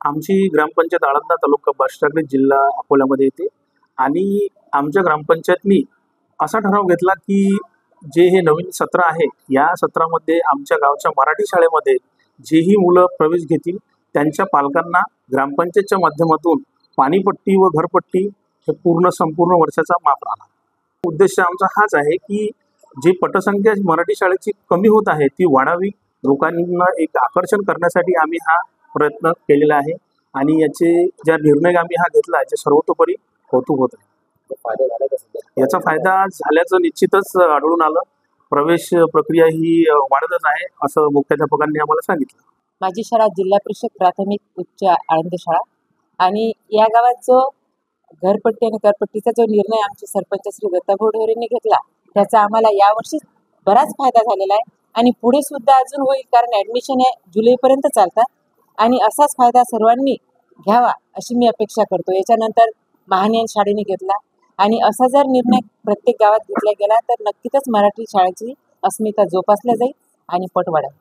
आमची ग्रामपंचायत आळंदा तालुका बार्शी जिल्हा अकोल्यामध्ये येते आणि आमच्या ग्रामपंचायतनी असा ठराव घेतला की जे हे नवीन सत्र आहे या सत्रामध्ये आमच्या गावच्या मराठी शाळेमध्ये जेही मुलं प्रवेश घेतील त्यांच्या पालकांना ग्रामपंचायतच्या माध्यमातून पाणीपट्टी व घरपट्टी हे संपूर्ण वर्षाचा माफ राहणार। उद्देश आमचा हाच आहे की जे पटसंख्या मराठी शाळेची कमी होत आहे ती वाढावी, लोकांना एक आकर्षण करण्यासाठी आम्ही हा प्रयत्न केलेला आहे आणि याचे ज्या निर्णय आम्ही हा घेतला याचे सर्वतोपरी कौतुक होत आहे। याचा फायदा झाल्याचं निश्चितच आढळून आलं। प्रवेश प्रक्रिया ही वाढतच आहे असं मुख्याध्यापकांनी आम्हाला सांगितलं। माझी शाळा जिल्हा परिषद प्राथमिक उच्च आळंदी शाळा आणि या गावात जो घरपट्टी आणि करपट्टीचा जो निर्णय आमचे सरपंच श्री दत्ता घोडवरेंनी घेतला त्याचा आम्हाला यावर्षी बराच फायदा झालेला आहे आणि पुढे सुद्धा अजून होईल, कारण ॲडमिशन हे जुलैपर्यंत चालतात आणि असाच फायदा सर्वांनी घ्यावा अशी मी अपेक्षा करतो। याच्यानंतर महानियन शाळेने घेतला आणि असा जर निर्णय प्रत्येक गावात घेतला गेला तर नक्कीच मराठी शाळेची अस्मिता जोपासल्या जाईल आणि पट वाढेल।